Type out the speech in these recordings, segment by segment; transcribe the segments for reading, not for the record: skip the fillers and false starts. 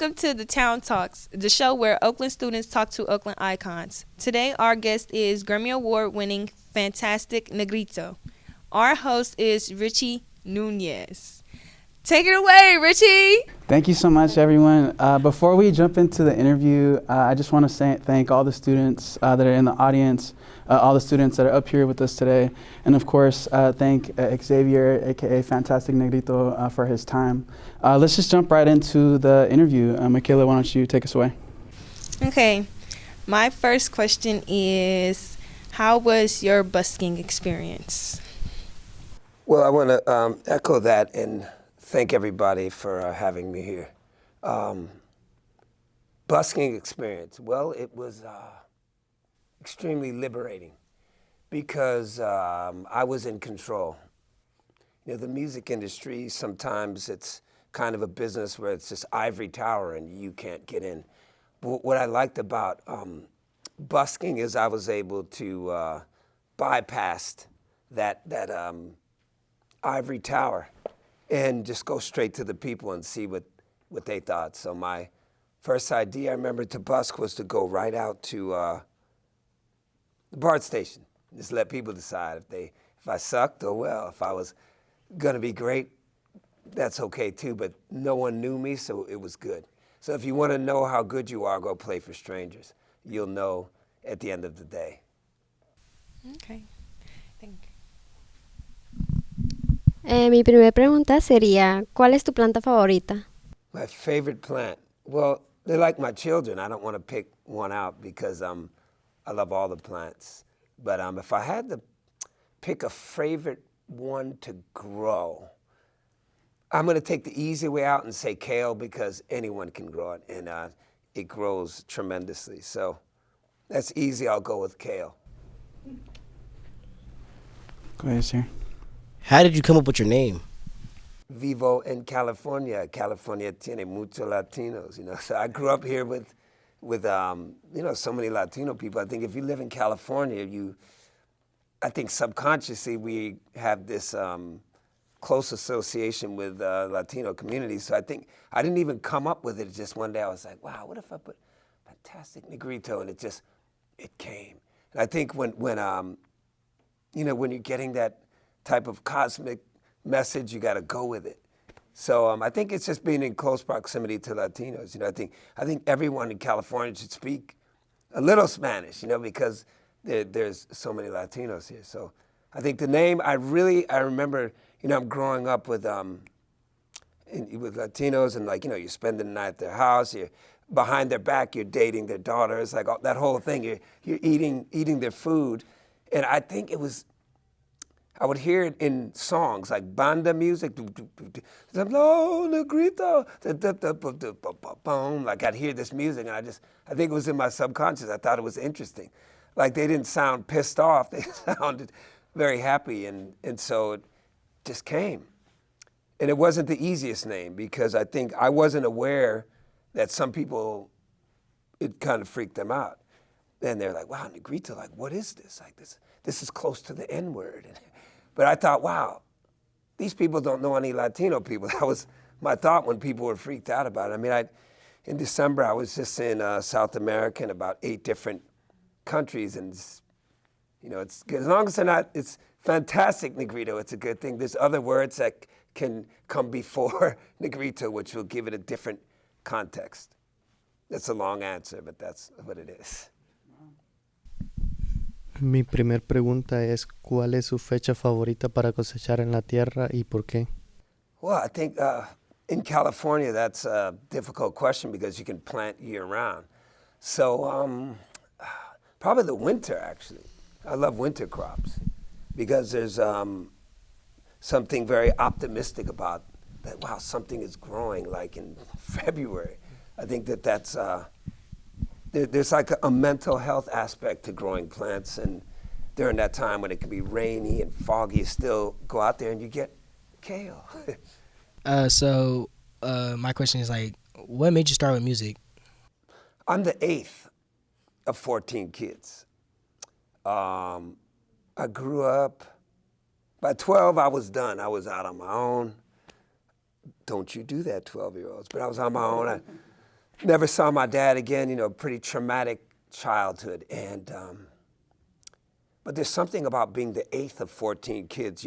Welcome to the Town Talks, the show where Oakland students talk to Oakland icons. Today, our guest is Grammy Award-winning fantastic Negrito. Our host is Richie Nunez. Take it away, Richie! Thank you so much, everyone. Before we jump into the interview, I just want to thank all the students that are in the audience, all the students that are up here with us today, and of course, thank Xavier, aka Fantastic Negrito, for his time. Let's just jump right into the interview. Michaela, why don't you take us away? Okay, my first question is, how was your busking experience? Well, I want to echo that and thank everybody for having me here. Busking experience, well, it was extremely liberating because I was in control. You know, the music industry, sometimes it's kind of a business where it's this ivory tower and you can't get in. But what I liked about busking is I was able to bypass that ivory tower and just go straight to the people and see what they thought. So my first idea, I remember, to busk was to go right out to the BART station. Just let people decide if I sucked, oh well. If I was gonna be great, that's okay too, but no one knew me, so it was good. So if you wanna know how good you are, go play for strangers. You'll know at the end of the day. Okay, thank you. Mi primera pregunta sería, ¿cuál es tu planta favorita? My favorite plant? Well, they're like my children. I don't want to pick one out because I love all the plants. But if I had to pick a favorite one to grow, I'm going to take the easy way out and say kale because anyone can grow it, and it grows tremendously. So that's easy. I'll go with kale. Go ahead, sir. How did you come up with your name? Vivo in California. California tiene muchos Latinos, you know. So I grew up here with you know, so many Latino people. I think if you live in California, I think subconsciously we have this close association with Latino communities. So I think I didn't even come up with it. Just one day I was like, wow, what if I put Fantastic Negrito? And it came. And I think when you know, when you're getting that type of cosmic message, you got to go with it. So I think it's just being in close proximity to Latinos. You know, I think everyone in California should speak a little Spanish, you know, because there's so many Latinos here. So I think the name, I remember, you know, I'm growing up with Latinos, and like, you know, you're spending the night at their house, you're behind their back, you're dating their daughters, like that whole thing. You're eating their food, and I think it was. I would hear it in songs like banda music, hello, Negrito, like I'd hear this music, and I think it was in my subconscious. I thought it was interesting. Like they didn't sound pissed off, they sounded very happy, and so it just came. And it wasn't the easiest name because I think I wasn't aware that some people, it kind of freaked them out. And they're like, wow, Negrito, like what is this? Like this is close to the N-word. But I thought, wow, these people don't know any Latino people. That was my thought when people were freaked out about it. I mean, in December, I was just in South America in about 8 different countries. And, you know, it's good. As long as they're not, it's Fantastic Negrito, it's a good thing. There's other words that can come before Negrito, which will give it a different context. That's a long answer, but that's what it is. Mi primer pregunta es, ¿cuál es su fecha favorita para cosechar en la tierra y por qué? Well, I think in California, that's a difficult question because you can plant year-round. So probably the winter, actually. I love winter crops because there's something very optimistic about that, wow, something is growing like in February. I think that's... There's like a mental health aspect to growing plants, and during that time when it can be rainy and foggy, you still go out there and you get kale. So my question is like, what made you start with music? I'm the 8th of 14 kids. I grew up, by 12 I was done. I was out on my own. Don't you do that, 12-year-olds, but I was on my own. never saw my dad again, you know, pretty traumatic childhood. And, but there's something about being the 8th of 14 kids.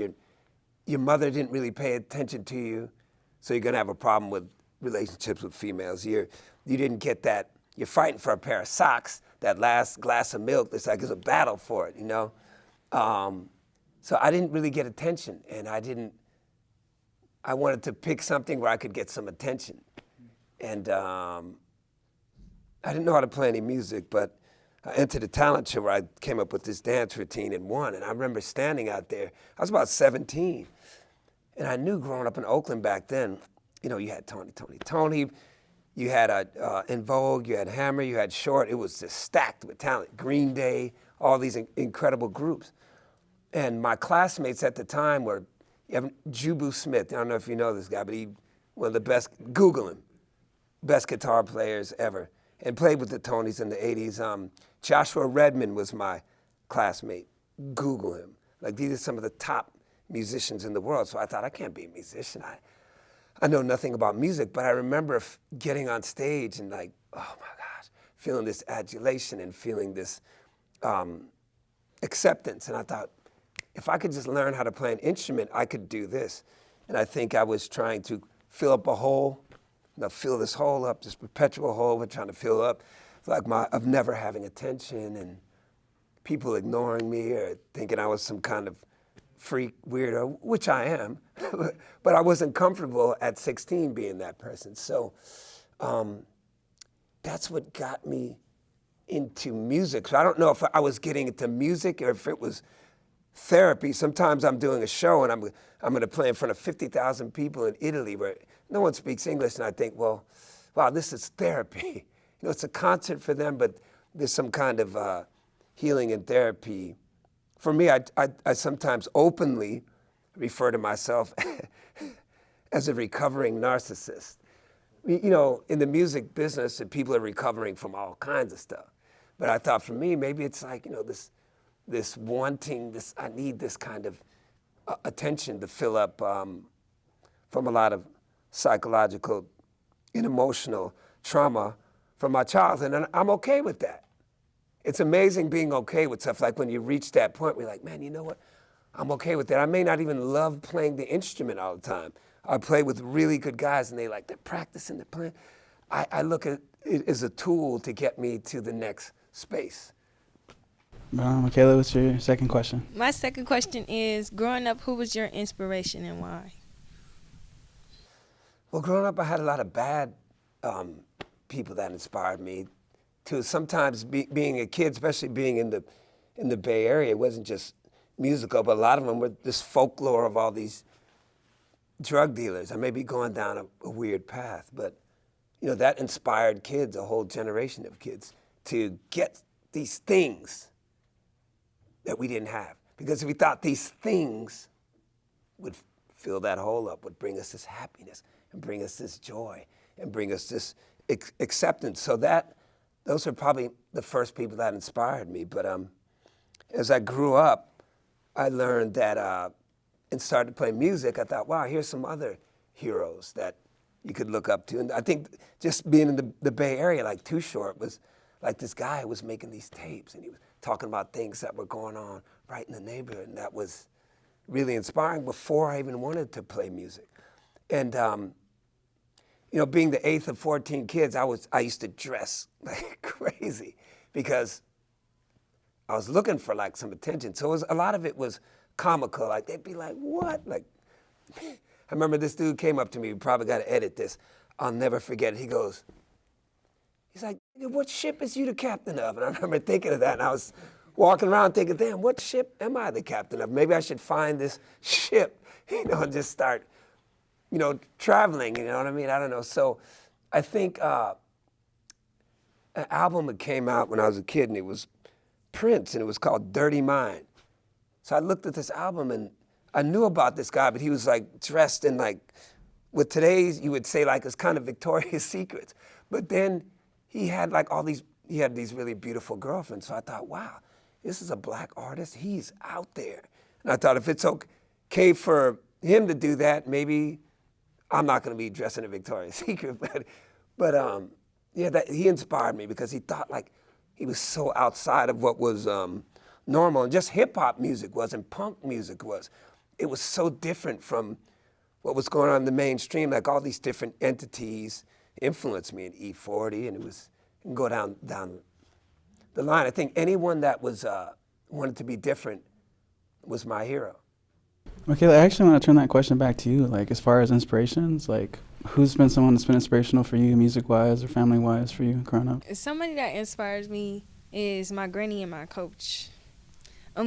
Your mother didn't really pay attention to you, so you're gonna have a problem with relationships with females. You didn't get that, you're fighting for a pair of socks, that last glass of milk, it's like it's a battle for it, you know? So I didn't really get attention, and I wanted to pick something where I could get some attention. And I didn't know how to play any music, but I entered a talent show where I came up with this dance routine and won. And I remember standing out there, I was about 17. And I knew growing up in Oakland back then, you know, you had Tony, you had In Vogue, you had Hammer, you had Short. It was just stacked with talent. Green Day, all these incredible groups. And my classmates at the time were, you have Jubu Smith. I don't know if you know this guy, but he one of the best, Google him, best guitar players ever, and played with the Tonys in the 80s. Joshua Redman was my classmate. Google him. Like, these are some of the top musicians in the world. So I thought, I can't be a musician. I know nothing about music, but I remember getting on stage and like, oh my gosh, feeling this adulation and feeling this acceptance. And I thought, if I could just learn how to play an instrument, I could do this. And I think I was trying to fill up a hole, fill this hole up, this perpetual hole we're trying to fill up, like of never having attention and people ignoring me or thinking I was some kind of freak weirdo, which I am, but I wasn't comfortable at 16 being that person. So that's what got me into music. So I don't know if I was getting into music or if it was therapy. Sometimes I'm doing a show and I'm going to play in front of 50,000 people in Italy where no one speaks English, and I think, well, wow, this is therapy. You know, it's a concert for them, but there's some kind of healing and therapy. For me, I sometimes openly refer to myself as a recovering narcissist. You know, in the music business, people are recovering from all kinds of stuff. But I thought for me, maybe it's like, you know, this wanting, I need this kind of attention to fill up from a lot of psychological and emotional trauma from my childhood, and I'm okay with that. It's amazing being okay with stuff. Like when you reach that point, we're like, man, you know what? I'm okay with that. I may not even love playing the instrument all the time. I play with really good guys, and they're practicing, they're playing. I look at it as a tool to get me to the next space. Michaela, what's your second question? My second question is, growing up, who was your inspiration and why? Well, growing up, I had a lot of bad people that inspired me to sometimes being a kid, especially being in the Bay Area. It wasn't just musical, but a lot of them were this folklore of all these drug dealers. I may be going down a weird path, but you know, that inspired kids, a whole generation of kids, to get these things that we didn't have. Because we thought these things would fill that hole up, would bring us this happiness and bring us this joy and bring us this acceptance. So those are probably the first people that inspired me. But as I grew up, I learned that and started playing music. I thought, wow, here's some other heroes that you could look up to. And I think just being in the Bay Area, like Too Short was like this guy who was making these tapes, and he was talking about things that were going on right in the neighborhood, and that was really inspiring before I even wanted to play music. And you know, being the 8th of 14 kids, I used to dress like crazy because I was looking for like some attention. So a lot of it was comical. Like they'd be like, "What?" Like, I remember this dude came up to me. We probably got to edit this. I'll never forget it. He's like, "What ship is you the captain of?" And I remember thinking of that, and I was walking around thinking, damn, what ship am I the captain of? Maybe I should find this ship, you know, and just start, you know, traveling, you know what I mean? I don't know. So I think an album that came out when I was a kid, and it was Prince, and it was called Dirty Mind. So I looked at this album, and I knew about this guy, but he was like dressed in like, with today's, you would say like it's kind of Victoria's Secrets. But then he had like he had these really beautiful girlfriends. So I thought, wow, this is a black artist. He's out there. And I thought if it's okay for him to do that, maybe I'm not going to be dressed in a Victoria's Secret. But Yeah, that he inspired me because he thought like he was so outside of what was normal, and just hip hop music was, and punk music was. It was so different from what was going on in the mainstream. Like all these different entities influenced me in E40, and it was you can go down the line. I think anyone that was wanted to be different was my hero. Okay, I actually want to turn that question back to you. Like, as far as inspirations, like, who's been someone that's been inspirational for you, music-wise or family-wise, for you growing up? Somebody that inspires me is my granny and my coach.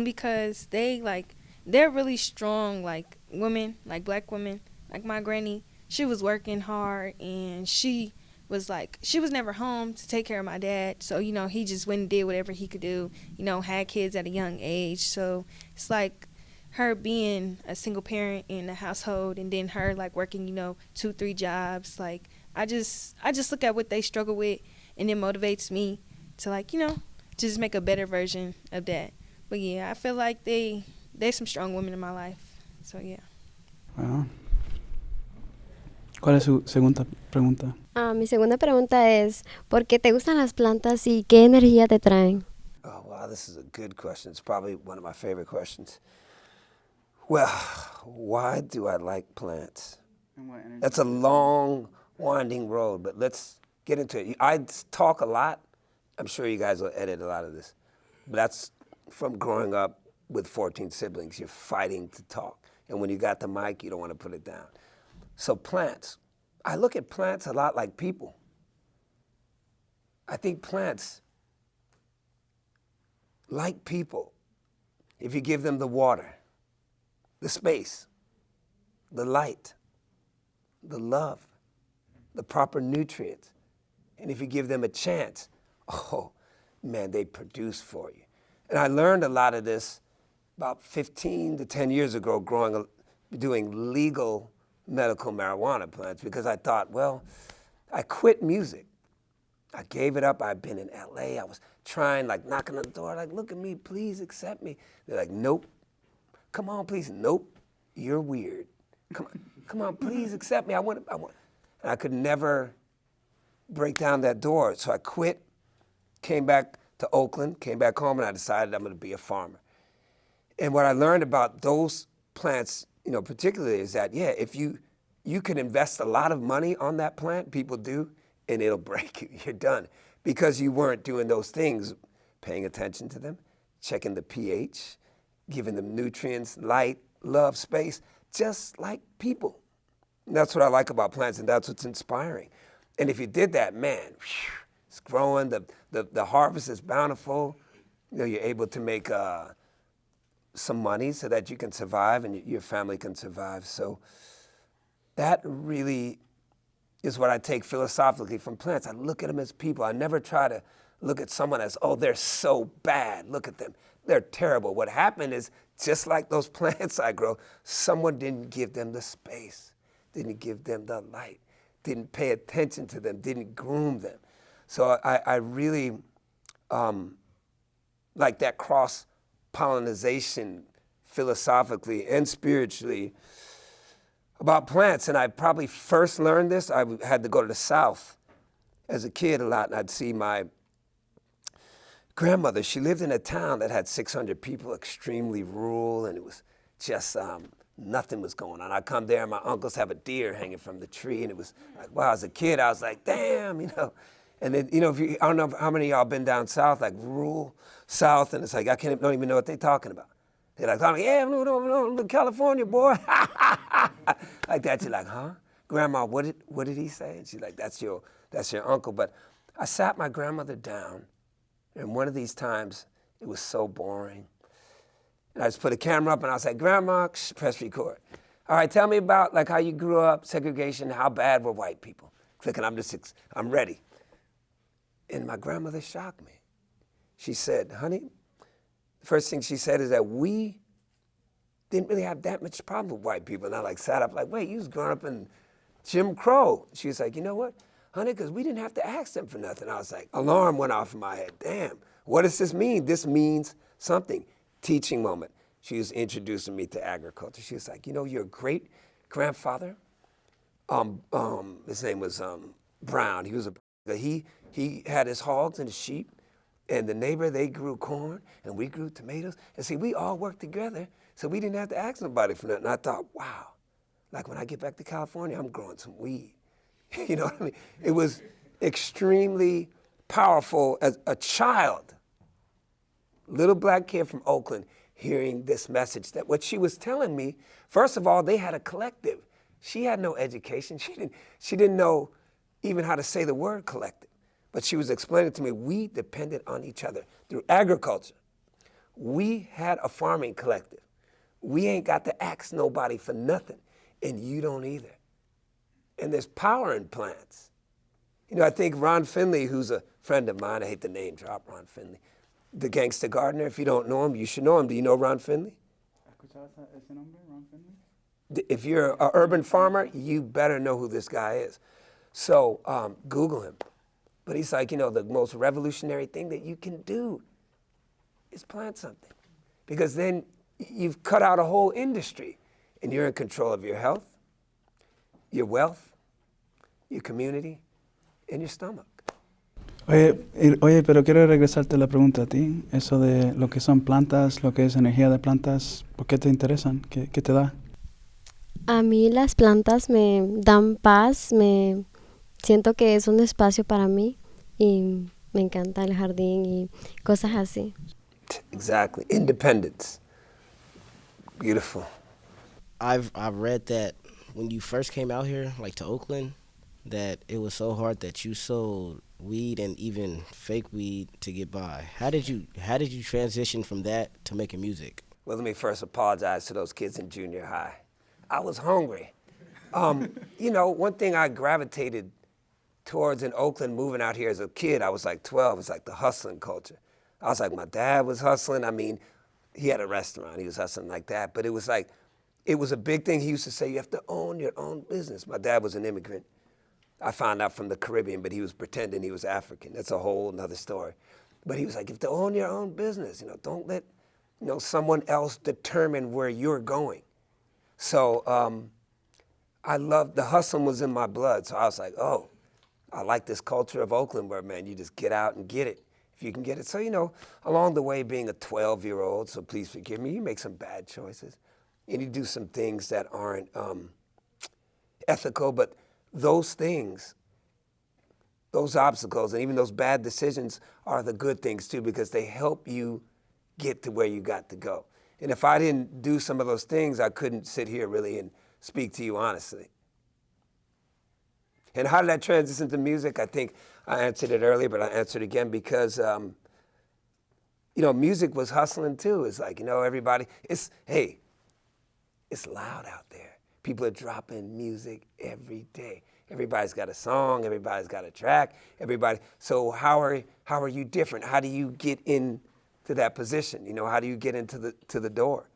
Because they're really strong, like women, like black women. Like my granny, she was working hard, and she was never home to take care of my dad. So, he just went and did whatever he could do, had kids at a young age. So it's like her being a single parent in the household, and then her like working, 2-3 jobs. Like I just look at what they struggle with, and it motivates me to just make a better version of that. But yeah, I feel like there's some strong women in my life. So yeah. Wow. ¿Cuál es su segunda pregunta? Mi segunda pregunta es, ¿por qué te gustan las plantas y qué energía te traen? Oh, wow, this is a good question. It's probably one of my favorite questions. Well, why do I like plants? That's a long, winding road, but let's get into it. I talk a lot. I'm sure you guys will edit a lot of this. But that's from growing up with 14 siblings. You're fighting to talk. And when you got the mic, you don't want to put it down. So plants. I look at plants a lot like people. I think plants, like people, if you give them the water, the space, the light, the love, the proper nutrients, and if you give them a chance, oh, man, they produce for you. And I learned a lot of this about 15 to 10 years ago doing legal medical marijuana plants, because I thought, well, I quit music. I gave it up. I've been in LA. I was trying, knocking on the door, look at me, please accept me. They're like, nope. Come on, please. Nope. You're weird. Come on, please accept me. I want. And I could never break down that door. So I quit, came back to Oakland, came back home, and I decided I'm going to be a farmer. And what I learned about those plants, particularly, is that, yeah, if you can invest a lot of money on that plant, people do, and it'll break you. You're done. Because you weren't doing those things, paying attention to them, checking the pH, giving them nutrients, light, love, space, just like people. And that's what I like about plants, and that's what's inspiring. And if you did that, man, it's growing, the harvest is bountiful. You're able to make some money so that you can survive and your family can survive. So that really is what I take philosophically from plants. I look at them as people. I never try to look at someone as, oh, they're so bad. Look at them. They're terrible. What happened is, just like those plants I grow, someone didn't give them the space, didn't give them the light, didn't pay attention to them, didn't groom them. So I really like that cross-pollination philosophically and spiritually about plants. And I probably first learned this, I had to go to the South as a kid a lot, and I'd see my grandmother. She lived in a town that had 600 people, extremely rural, and it was just nothing was going on. I'd come there, and my uncles have a deer hanging from the tree, and it was like, wow, as a kid, I was like, damn, And then, I don't know how many of y'all been down south, like rural South, and it's like, don't even know what they're talking about. They're like, yeah, no, California, boy. Like that, you're like, huh? Grandma, what did he say? And she's like, that's your uncle. But I sat my grandmother down, and one of these times, it was so boring. And I just put a camera up, and I was like, Grandma, press record. All right, tell me about how you grew up, segregation, how bad were white people? Clicking, I'm ready. And my grandmother shocked me. She said, honey, the first thing she said is that we didn't really have that much problem with white people. And I sat up wait, you was growing up in Jim Crow. She was like, you know what, honey, because we didn't have to ask them for nothing. I was like, alarm went off in my head. Damn, what does this mean? This means something. Teaching moment. She was introducing me to agriculture. She was like, your great-grandfather, his name was Brown. He was a He had his hogs and his sheep, and the neighbor, they grew corn, and we grew tomatoes. And see, we all worked together, so we didn't have to ask nobody for nothing. I thought, wow, like when I get back to California, I'm growing some weed. You know what I mean? It was extremely powerful as a child, little black kid from Oakland, hearing this message that what she was telling me, first of all, they had a collective. She had no education. She didn't know even how to say the word collective. But she was explaining to me, we depended on each other through agriculture. We had a farming collective. We ain't got to ask nobody for nothing, and you don't either. And there's power in plants. You know, I think Ron Finley, who's a friend of mine, I hate to name drop Ron Finley, the gangster gardener, if you don't know him, you should know him. Do you know Ron Finley? If you're an urban farmer, you better know who this guy is. So Google him. But he's like, you know, the most revolutionary thing that you can do is plant something. Because then you've cut out a whole industry, and you're in control of your health, your wealth, your community, and your stomach. Oye, pero quiero regresarte la pregunta a ti. Eso de lo que son plantas, lo que es energía de plantas, ¿por qué te interesan? ¿Qué te da? A mí las plantas me dan paz, me siento que es un espacio para mí y me encanta el jardín y cosas así. Exactly. Independence. Beautiful. I've read that when you first came out here, like to Oakland, that it was so hard that you sold weed and even fake weed to get by. How did you transition from that to making music? Well, let me first apologize to those kids in junior high. I was hungry. You know, one thing I gravitated towards in Oakland, moving out here as a kid, I was like 12, it's like the hustling culture. I was like, my dad was hustling. I mean, he had a restaurant, he was hustling like that, but it was like, it was a big thing. He used to say, you have to own your own business. My dad was an immigrant. I found out from the Caribbean, but he was pretending he was African. That's a whole nother story. But he was like, you have to own your own business. You know, don't let, you know, someone else determine where you're going. So I loved, the hustling was in my blood. So I was like, oh, I like this culture of Oakland where, man, you just get out and get it if you can get it. So, you know, along the way, being a 12-year-old, so please forgive me, you make some bad choices. And you do some things that aren't ethical, but those things, those obstacles, and even those bad decisions are the good things too, because they help you get to where you got to go. And if I didn't do some of those things, I couldn't sit here really and speak to you honestly. And how did I transition to music? I think I answered it earlier, but I answered again because, you know, music was hustling too. It's like, you know, everybody, it's loud out there. People are dropping music every day. Everybody's got a song, everybody's got a track, everybody. So how are you different? How do you get into that position? You know, how do you get into the door?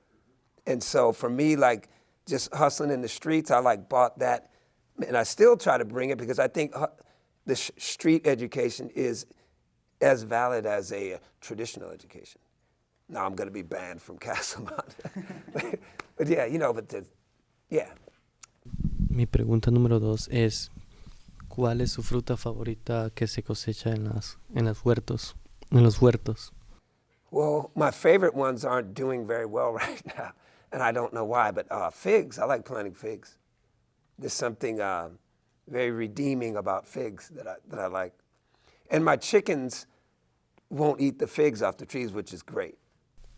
And so for me, like just hustling in the streets, I like bought that, and I still try to bring it because I think the street education is as valid as a traditional education. Now I'm going to be banned from Castlemont. But yeah, you know, yeah. Mi pregunta número 2 es, ¿cuál es su fruta favorita que se cosecha en los huertos? Well, my favorite ones aren't doing very well right now, and I don't know why, but figs, I like planting figs. There's something very redeeming about figs that I like. And my chickens won't eat the figs off the trees, which is great.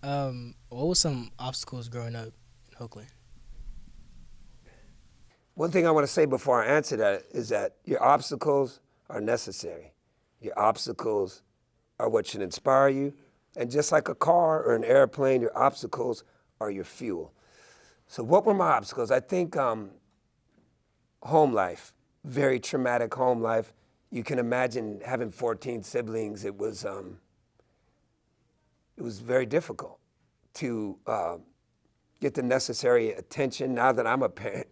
What was some obstacles growing up in Oakland? One thing I want to say before I answer that is that your obstacles are necessary. Your obstacles are what should inspire you. And just like a car or an airplane, your obstacles are your fuel. So what were my obstacles? I think home life, very traumatic home life. You can imagine having 14 siblings. It was very difficult to get the necessary attention. Now that I'm a parent,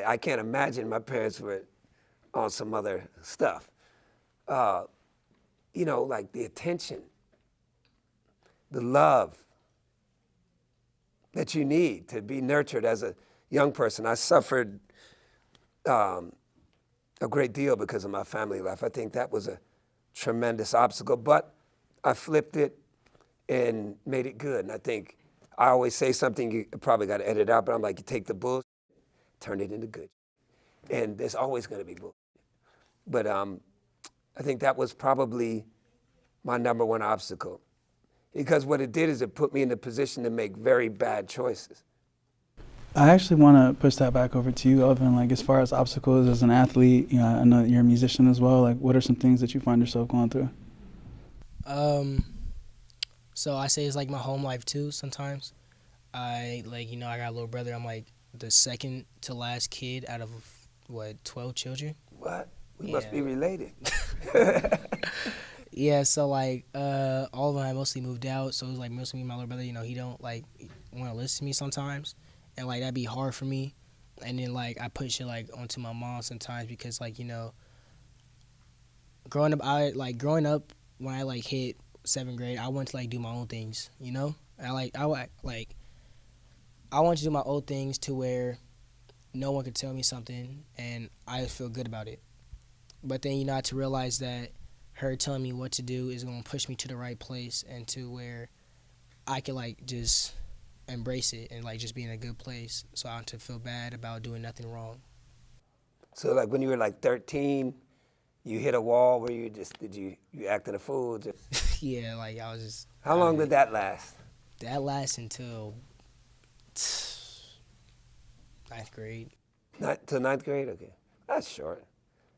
I can't imagine my parents were on some other stuff. You know, like the attention, the love that you need to be nurtured as a young person. I suffered a a great deal because of my family life. I think that was a tremendous obstacle, but I flipped it and made it good. And I think I always say something you probably got to edit out, but I'm like, you take the bull, turn it into good. And there's always going to be bull. But I think that was probably my number one obstacle. Because what it did is it put me in a position to make very bad choices. I actually want to push that back over to you, Elvin. Like, as far as obstacles as an athlete, you know, I know you're a musician as well. Like, what are some things that you find yourself going through? So I say it's like my home life too. Sometimes I got a little brother. I'm like the second to last kid out of 12 children. What? We must be related. Yeah, so like all of them I mostly moved out, so it was like mostly me and my little brother. You know, he don't like want to listen to me sometimes, and like that'd be hard for me. And then like I put shit like onto my mom sometimes because like, you know, growing up when I like hit 7th grade, I wanted to like do my own things. You know, I wanted to do my own things to where no one could tell me something and I feel good about it. But then, you know, I had to realize that her telling me what to do is going to push me to the right place and to where I can like just embrace it and like just be in a good place, so I don't have to feel bad about doing nothing wrong. So like when you were like 13, you hit a wall where you acted a fool? Yeah, like I was just... How long did that last? That lasted until 9th grade. Till 9th grade? Okay. That's short.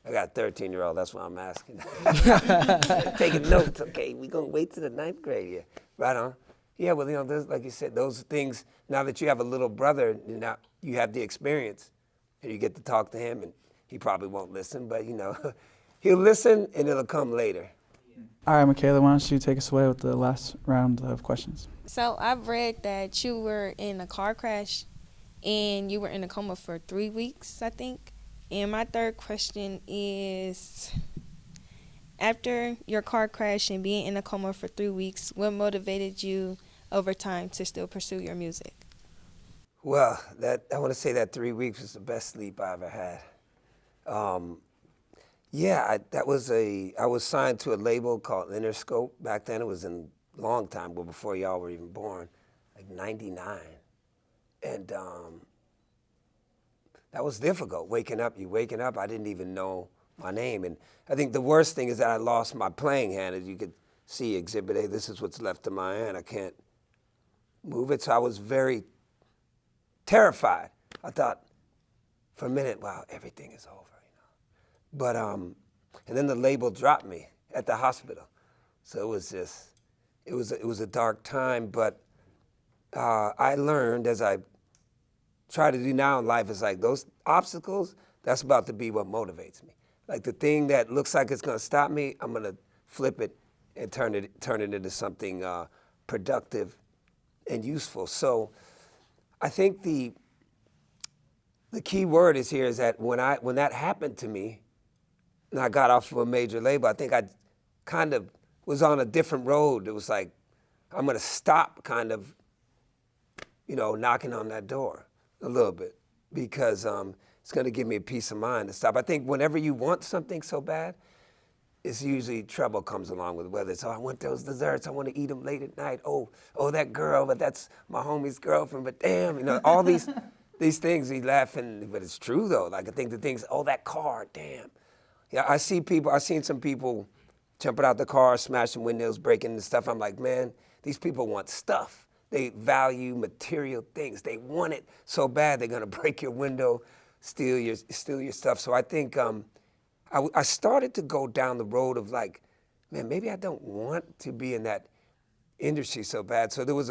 I got a 13-year-old, that's why I'm asking. Taking notes, okay, we're going to wait till the 9th grade. Yeah, right on. Yeah, well, you know, like you said, those things, now that you have a little brother, now you have the experience, and you get to talk to him, and he probably won't listen, but, you know, he'll listen, and it'll come later. All right, Michaela, why don't you take us away with the last round of questions? So I've read that you were in a car crash and you were in a coma for 3 weeks, I think. And my third question is, after your car crash and being in a coma for 3 weeks, what motivated you over time to still pursue your music? Well, I want to say that 3 weeks was the best sleep I ever had. I was signed to a label called Interscope. Back then it was a long time ago, before y'all were even born, like 99. And that was difficult, waking up, I didn't even know my name. And I think the worst thing is that I lost my playing hand. As you could see, Exhibit A, this is what's left of my hand. I can't move it, so I was very terrified. I thought for a minute, wow, everything is over, you know. But, and then the label dropped me at the hospital. So it was just, it was a dark time, but I learned, as I try to do now in life, is like those obstacles, that's about to be what motivates me. Like the thing that looks like it's gonna stop me, I'm gonna flip it and turn it into something productive and useful. So I think the key word is here is that when that happened to me, and I got off of a major label, I think I kind of was on a different road. It was like, I'm gonna stop kind of, you know, knocking on that door a little bit, because it's gonna give me a peace of mind to stop. I think whenever you want something so bad, it's usually trouble comes along with it, whether it's, oh, I want those desserts, I want to eat them late at night, oh, that girl, but that's my homie's girlfriend, but damn, you know, all these things, we laughing, but it's true though. Like I think the things, oh, that car, damn. Yeah, I've seen some people jumping out the car, smashing windows, breaking and stuff. I'm like, man, these people want stuff. They value material things. They want it so bad they're gonna break your window, steal your stuff. So I think I started to go down the road of like, man, maybe I don't want to be in that industry so bad. So there was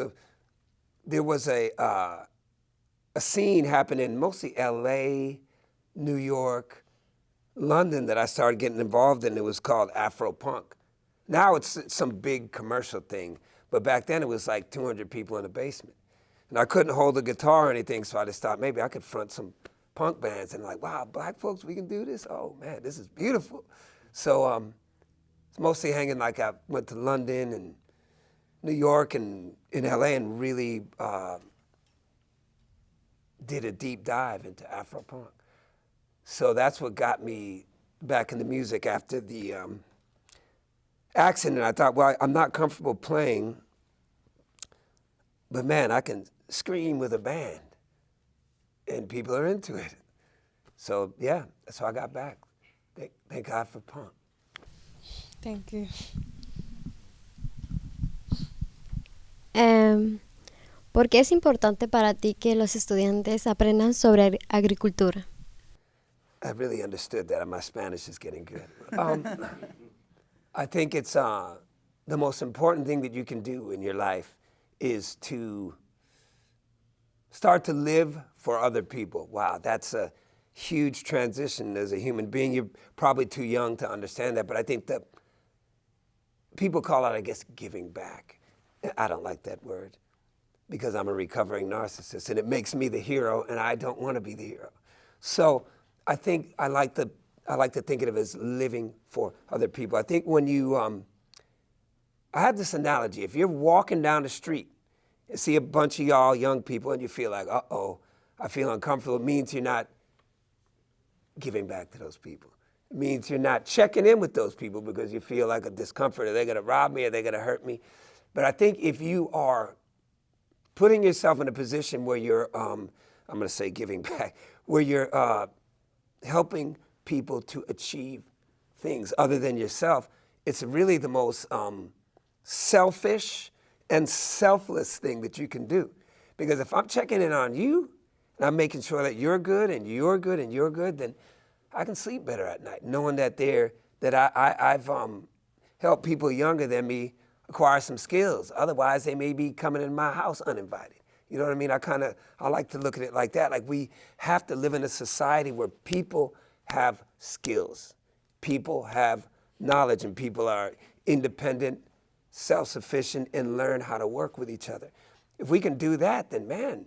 a scene happening, mostly L.A., New York, London, that I started getting involved in. It was called Afro Punk. Now it's some big commercial thing, but back then it was like 200 people in a basement. And I couldn't hold a guitar or anything, so I just thought maybe I could front some punk bands, and like, wow, black folks, we can do this? Oh man, this is beautiful. So it's mostly hanging, like I went to London and New York and in LA and really did a deep dive into Afro punk. So that's what got me back into music after the accident. I thought, well, I'm not comfortable playing, but man, I can scream with a band, and people are into it. So yeah, that's how I got back. Thank God for punk. Thank you. ¿Por qué es importante para ti que los estudiantes aprendan sobre agricultura? I really understood that. My Spanish is getting good. I think it's the most important thing that you can do in your life is to start to live for other people. Wow, that's a huge transition as a human being. You're probably too young to understand that, but I think that people call it, I guess, giving back. I don't like that word because I'm a recovering narcissist, and it makes me the hero, and I don't want to be the hero. So I think I like to think of it as living for other people. I think when you, I have this analogy. If you're walking down the street and see a bunch of y'all young people and you feel like, uh-oh, I feel uncomfortable, it means you're not giving back to those people. It means you're not checking in with those people because you feel like a discomfort, or they're going to rob me, or they're going to hurt me. But I think if you are putting yourself in a position where you're, I'm going to say giving back, where you're helping people to achieve things other than yourself, it's really the most selfish and selfless thing that you can do. Because if I'm checking in on you, and I'm making sure that you're good and you're good and you're good, then I can sleep better at night, knowing that I've helped people younger than me acquire some skills. Otherwise, they may be coming in my house uninvited. You know what I mean? I like to look at it like that. Like, we have to live in a society where people have skills, people have knowledge, and people are independent, self-sufficient, and learn how to work with each other. If we can do that, then man,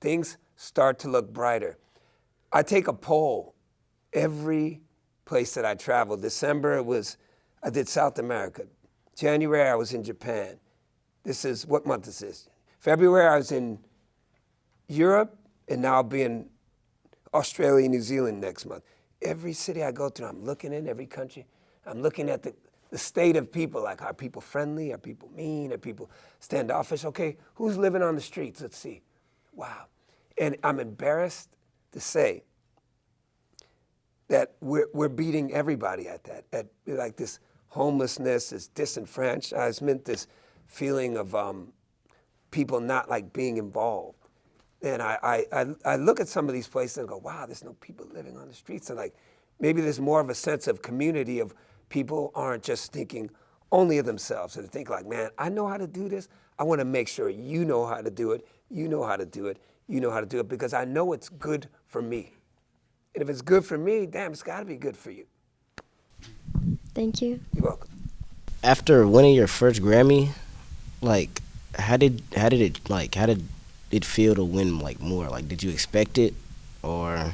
things start to look brighter. I take a poll every place that I travel. December I did South America. January I was in Japan. What month is this? February I was in Europe, and now I'll be in Australia and New Zealand next month. Every city I go through, I'm looking in every country. I'm looking at the state of people, like, are people friendly? Are people mean? Are people standoffish? Okay, who's living on the streets? Let's see. Wow. And I'm embarrassed to say that we're beating everybody at that, at like this homelessness, this disenfranchisement, this feeling of people not like being involved. And I look at some of these places and go, wow, there's no people living on the streets. And like, maybe there's more of a sense of community, of people aren't just thinking only of themselves. So they think like, man, I know how to do this. I want to make sure you know how to do it. You know how to do it. You know how to do it, because I know it's good for me. And if it's good for me, damn, it's got to be good for you. Thank you. You're welcome. After winning your first Grammy, like, how did it feel to win like more? Like, did you expect it, or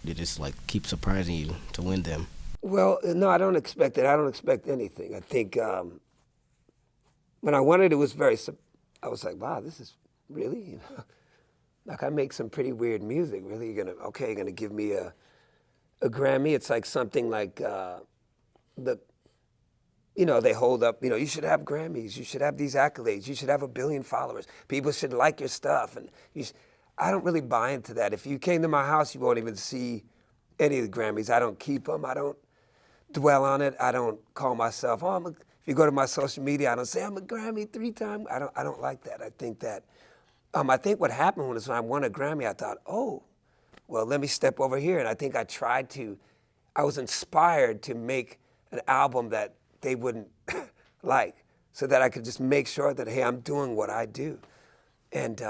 did it like keep surprising you to win them? Well, no, I don't expect it. I don't expect anything. I think when I won it, it was I was like, wow, this is really, you know, like, I make some pretty weird music. Really, you're gonna give me a Grammy? It's like something like they hold up, you should have Grammys, you should have these accolades, you should have 1 billion followers, people should like your stuff. And I don't really buy into that. If you came to my house, you won't even see any of the Grammys. I don't keep them. I don't dwell on it. I don't call myself, if you go to my social media, I don't say I'm a Grammy 3-time. I don't like that. I think that, I think what happened was when I won a Grammy, I thought, oh, well, let me step over here. And I think I was inspired to make an album that they wouldn't like, so that I could just make sure that, hey, I'm doing what I do. And,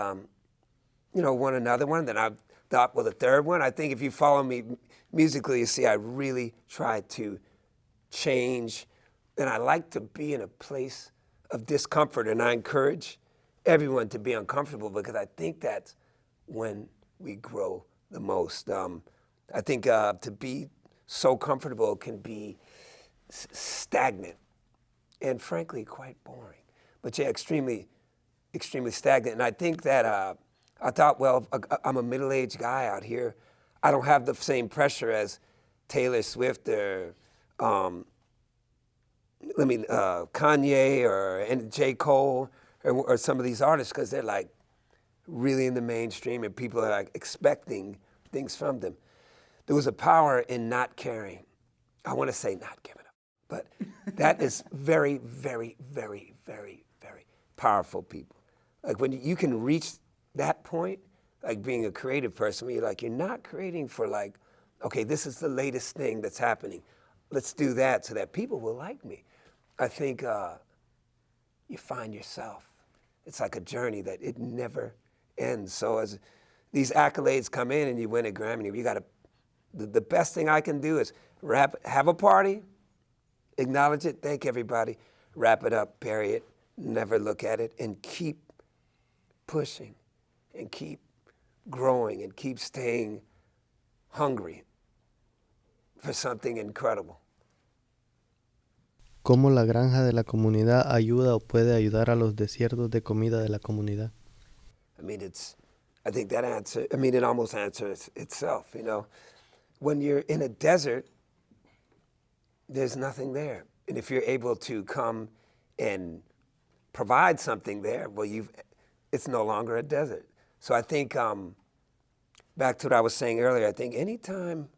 won another one. Then I thought, well, the third one. I think if you follow me musically, you see I really try to change. And I like to be in a place of discomfort. And I encourage everyone to be uncomfortable, because I think that's when we grow the most. I think to be so comfortable can be stagnant and frankly quite boring. But yeah, extremely, extremely stagnant. And I think that I thought, well, I'm a middle-aged guy out here. I don't have the same pressure as Taylor Swift or Kanye and J. Cole or some of these artists, because they're like really in the mainstream and people are like expecting things from them. There was a power in not caring. I want to say not giving up, but that is very, very, very, very, very powerful, people. Like when you can reach that point, like being a creative person, where you're not creating for like, okay, this is the latest thing that's happening. Let's do that so that people will like me. I think you find yourself. It's like a journey that it never ends. So as these accolades come in and you win a Grammy, you got to, the best thing I can do is have a party, acknowledge it, thank everybody, wrap it up, bury it, never look at it, and keep pushing and keep growing and keep staying hungry for something incredible. ¿Cómo la granja de la comunidad ayuda o puede ayudar a los desiertos de comida de la comunidad? I think that answer, it almost answers itself, When you're in a desert, there's nothing there. And if you're able to come and provide something there, well, it's no longer a desert. So I think, back to what I was saying earlier, I think anytime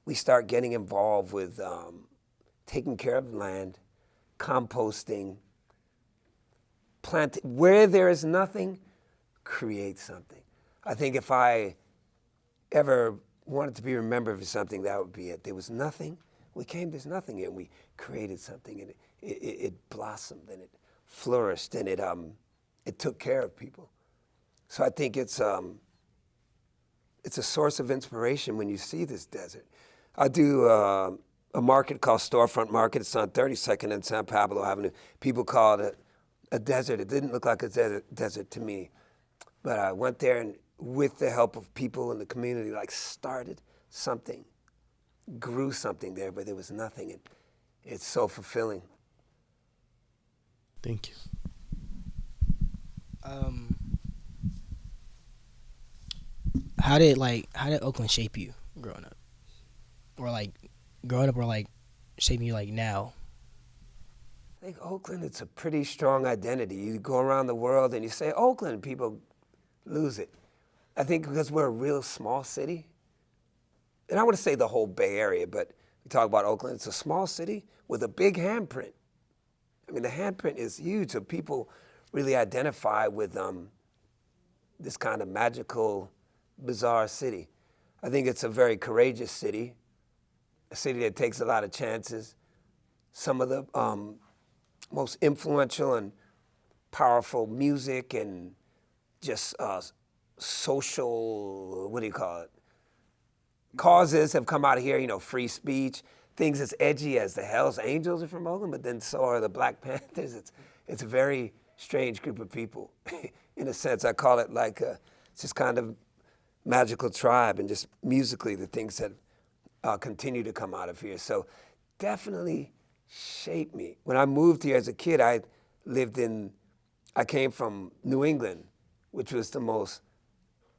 we start getting involved with taking care of land, composting, planting, where there is nothing, create something. I think if I ever wanted to be remembered for something, that would be it. There was nothing. We came, there's nothing here, and we created something, and it blossomed, and it flourished, and it took care of people. So I think it's a source of inspiration when you see this desert. I do a market called Storefront Market. It's on 32nd and San Pablo Avenue. People call it a desert. It didn't look like a desert to me. But I went there and with the help of people in the community, started something, grew something there, but there was nothing. And it's so fulfilling. Thank you. How did Oakland shape you growing up? Or shaping you now? I think Oakland, it's a pretty strong identity. You go around the world and you say Oakland, people lose it. I think because we're a real small city, and I want to say the whole Bay Area, but we talk about Oakland, it's a small city with a big handprint. The handprint is huge, so people really identify with this kind of magical, bizarre city. I think it's a very courageous city, a city that takes a lot of chances. Some of the most influential and powerful music and just social, causes have come out of here, free speech, things as edgy as the Hells Angels are from Oakland, but then so are the Black Panthers. It's a very strange group of people. In a sense, I call it it's just kind of magical tribe, and just musically the things that continue to come out of here. So definitely shaped me. When I moved here as a kid, I came from New England, which was the most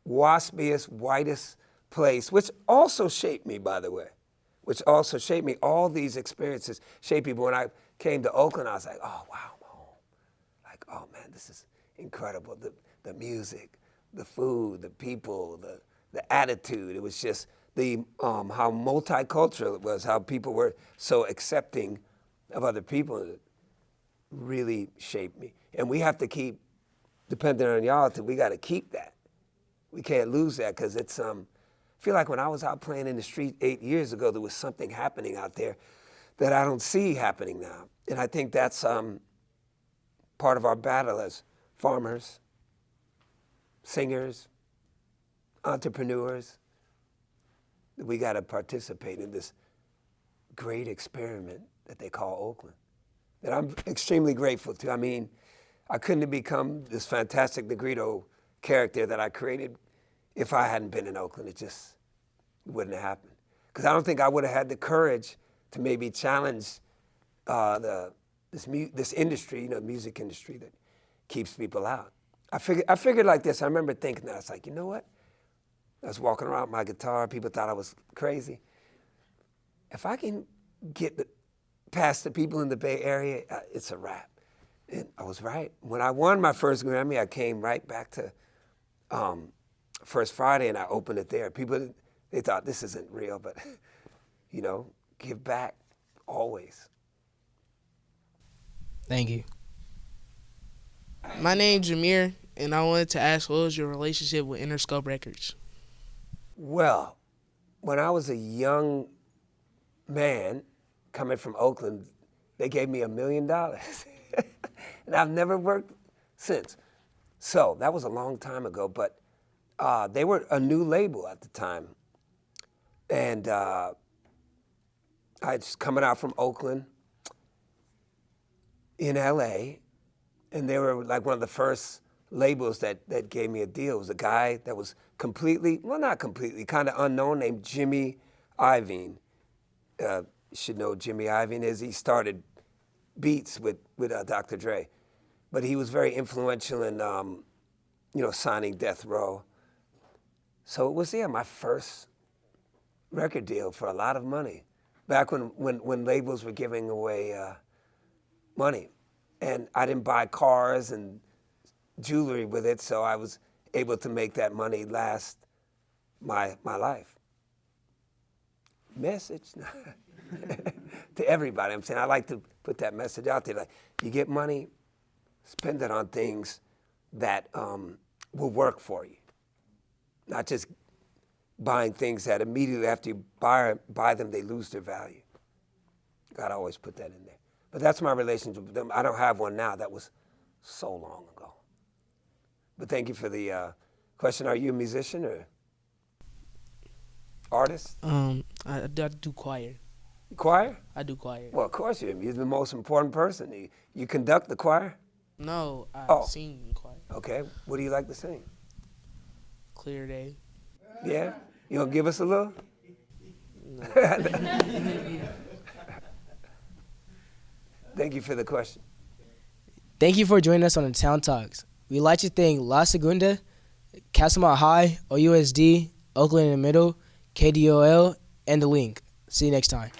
waspiest, whitest place, which also shaped me, by the way, All these experiences shaped me. But when I came to Oakland, I was like, oh, wow, I'm home. Oh, man, this is incredible. The music, the food, the people, the attitude. It was just how multicultural it was, how people were so accepting of other people. It really shaped me. And we have to keep, depending on y'all, we got to keep that. We can't lose that, because it's, I feel like when I was out playing in the street 8 years ago, there was something happening out there that I don't see happening now. And I think that's part of our battle as farmers, singers, entrepreneurs. We got to participate in this great experiment that they call Oakland, that I'm extremely grateful to. I couldn't have become this fantastic Negrito character that I created if I hadn't been in Oakland. It just wouldn't have happened. Because I don't think I would have had the courage to maybe challenge this industry, music industry that keeps people out. I figured like this. I remember thinking that. I was like, you know what? I was walking around with my guitar. People thought I was crazy. if I can get past the people in the Bay Area, it's a wrap. And I was right. When I won my first Grammy, I came right back to First Friday and I opened it there. People, they thought this isn't real, but you know, give back always. Thank you. My name's Jameer, and I wanted to ask, what was your relationship with Interscope Records? Well, when I was a young man coming from Oakland, they gave me $1 million. And I've never worked since. So that was a long time ago, but they were a new label at the time. And I was coming out from Oakland in LA, and they were like one of the first labels that gave me a deal. It was a guy that was completely, well, not completely, kind of unknown, named Jimmy Iovine. You should know who Jimmy Iovine is. He started Beats with Dr. Dre. But he was very influential in, signing Death Row. So it was, my first record deal for a lot of money. Back when labels were giving away money. And I didn't buy cars and jewelry with it, so I was able to make that money last my life. Message to everybody. I'm saying I like to put that message out there. Like, you get money, spend it on things that will work for you. Not just buying things that immediately after you buy them, they lose their value. Gotta always put that in there. But that's my relationship with them. I don't have one now. That was so long ago. But thank you for the question. Are you a musician or artist? I do choir. Choir? I do choir. Well, of course you're the most important person. You conduct the choir? No, I sing in choir. Okay. What do you like to sing? Clear Day. Yeah? You gonna give us a little? No. Thank you for the question. Thank you for joining us on the Town Talks. We'd like to thank La Segunda, Castlemont High, OUSD, Oakland in the Middle, KDOL, and The Link. See you next time.